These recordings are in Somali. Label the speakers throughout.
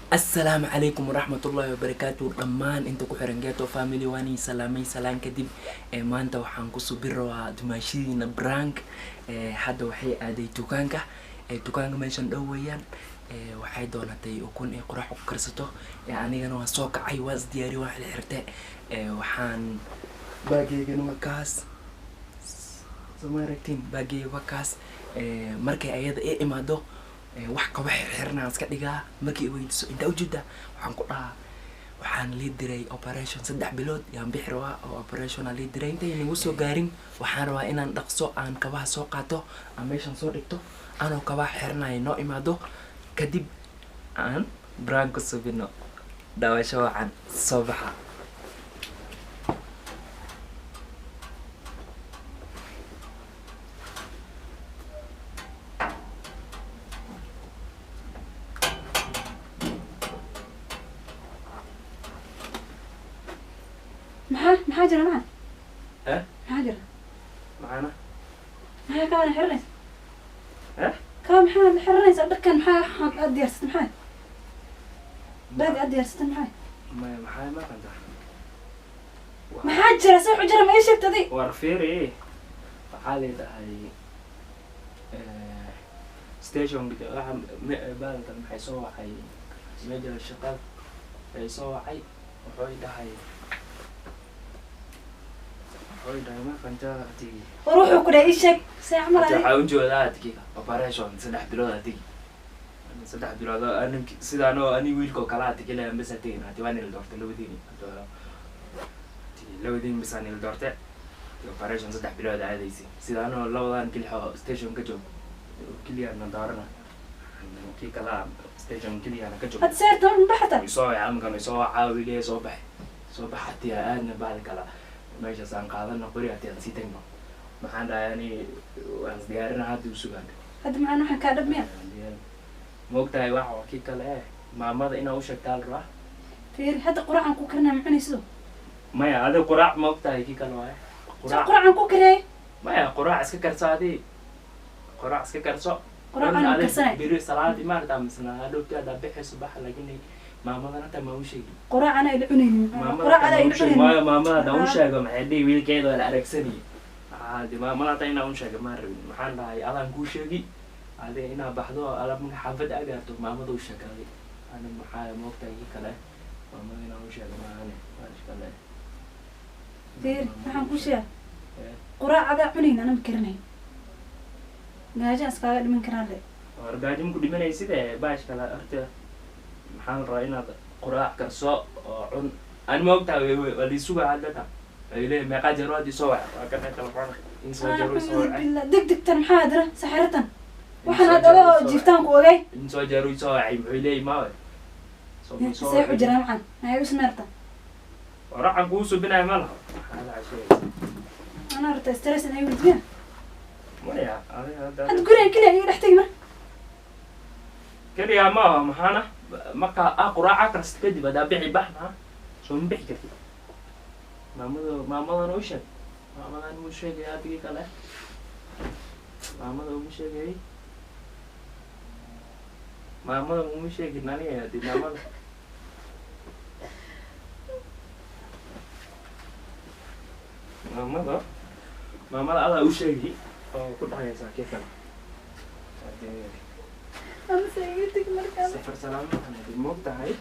Speaker 1: السلام عليكم ورحمة الله وبركاته. دمان انتو كحرنجاتو فاميلي واني سلامي سلام كدب. ما انت وحان كسو بروا دماشينا برانك. حدا وحي ادي توكانكا. توكانكا منشان دوويان. وحي دونتي وكون قراح وكرستو. يعني انا واسوك عيواز دياري واحد حرتاء. وحان باقي جنو كاس. سماركتين باقي وكاس. مركي ايضا امادو. wax ka wax xirnaa iska dhigaa markii weydiiso inta u jida waxaan lii diray operation 3 bilood yaan bixirwa oo operation lii diray inta inagu soo gaarin waxaan rabaa inaan dhaqso aan kabaha soo qaato aan meeshan soo dhigto anoo kabaha xirnaa noo imaado kadib aan brand ku subino daawasho waxaan soo baxa
Speaker 2: محاجر معنا
Speaker 1: ها
Speaker 2: محاجر
Speaker 1: معانا
Speaker 2: محا كان حرنيس
Speaker 1: ها
Speaker 2: كان محا حرنيس أدك محا أدي أرست محا باقي أدي أرست محا
Speaker 1: ما كنت
Speaker 2: محاجر سوي حجرة ما إيش بتدي
Speaker 1: warfiri waxaa leedahay station waxa baalkan maxay soo wacay meesha shaqada ay soo wacay wuxuu dhahay ما كنت أتيجي.
Speaker 2: وروحوا كده إيشك ساعة مرة.
Speaker 1: تحاول جوالات كذا. operation سدح بلاد أتيجي. أنا سدح بلاد أنا سيدا أنا ويلكو كلات كلا بس أتيجي أنا تباني الدكتور لو ديني. لو ديني بس أنا الدكتور. operation سدح بلاد هذا يصير. سيدا أنا لو أنا كل حا station كجوب. كلي أنا دارنا. كي كلام station كلي أنا كجوب.
Speaker 2: هتسير دور بحثة.
Speaker 1: يسوي عم كانوا يسوي عاوي يسوي صبح حتى أنا بعد كلام. meesha saan qaadana qori aad si tagno maxaan dhaayani waan diyaarina hadda u sugan
Speaker 2: hadda macna waxa ka dhabmay
Speaker 1: moogtahay waxa ki kale maamada inaa u sheegtaa la
Speaker 2: fiir hadda quraan ku karnaa macnayso
Speaker 1: maya hada quraac moogtahay ki kale waay
Speaker 2: quraan ku karey
Speaker 1: maya quraac iska karsaadi quraac iska karso
Speaker 2: quraan karsanay
Speaker 1: biri salaad imaarta misna hadhoobta da bixi subax laakiin maamada nata ma u sheegi
Speaker 2: quraan ay cunaynin quraan ay cunaynin
Speaker 1: waayo maamada da u sheego maxay dhig wiilkeeda la aragsani di maamada ta ina u sheego ma rabin maxaan dhahay alaan ku sheegi ade ina baxdo alab ma xafad agaarto maamada u sheegay ana maxaa moogtay kale maamada ina u sheego ma ana maash kale
Speaker 2: fiir waxaan ku sheeg quraan ada cunaynin ana makarnay gaaja iskaga dhiman karaan le
Speaker 1: wargaajim ku dhimanay sida baash kale arta maxaan rabaa inaad quraac karso oo cun aan moogtahay waa li sugaa hadda ay leeyahay meeqa jeer waad soo wacay waa ka telefoon in soo jeero soo wacay
Speaker 2: degdeg tan maxaa dira saxaratan waxaan hadaba jiftaan ku ogay
Speaker 1: in soo jeero soo wacay wuxuu leeyahay ma way soo
Speaker 2: say xujraan macaan ay usmeerta
Speaker 1: waracan ku subinay ma laha hada cashay
Speaker 2: ana arta stress inay wadiya
Speaker 1: maya hada
Speaker 2: had guriga kaliya iyo dhaxtay mar
Speaker 1: kaliya ma maxana marka quraaca karst kadib hada bixi baxna soo bixi kartid maamada noo sheeg maamada noo sheegay adigii kale maamada uu sheegay maamada uu sheegay nani aadi maamada ala uu sheegay oo ku dhacaysa keekan
Speaker 2: أنا سيئتك مركز.
Speaker 1: سفر سلام أنا الموت هاي.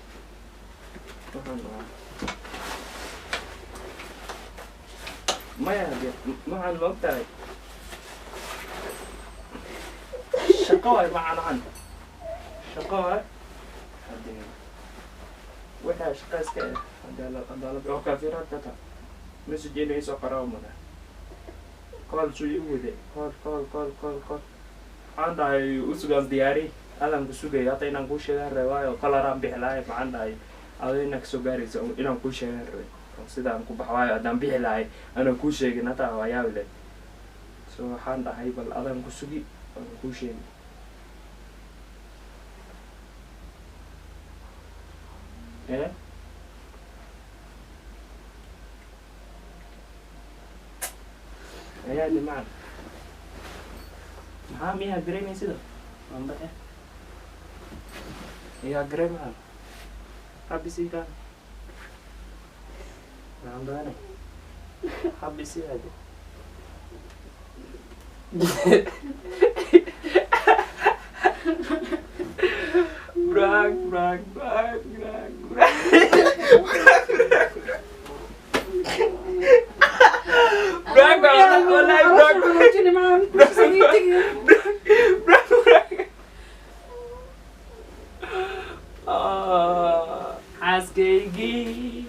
Speaker 1: ما يعني مع الموت هاي. شقاوي معنا عن. شقاوي. وحنا شقاس كه. عندنا بيوكافيرات تتا. مسجين يسوق رامنا. قال شو يودي. قال. عندها أسبوع دياري. alan ku sugay hata inaan ku sheegan rabaayo qalaraan bixlaay maxaan dhahay adina ka soo gaarayso inaan ku sheegan rabay sidaan ku baxwaayo adaan bixlaay ana ku sheegin hata waa yaab leh soo waxaan dhahay bal adan ku sugi aan ku sheegin ayaa dimaan maxaa miyaa dareemaysid aan baxay يا قريب حبسي كان عندنا حبسي هذا براك براك براك براك براك براك والله براك براك براك حاسكيجي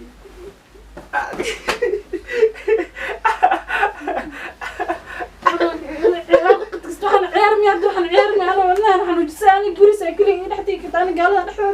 Speaker 2: عيار مياد waxaan ciyaarnaa ana والله waxaan u jisaan guri saakilay dhaxtii ka taan gaalada dhaxo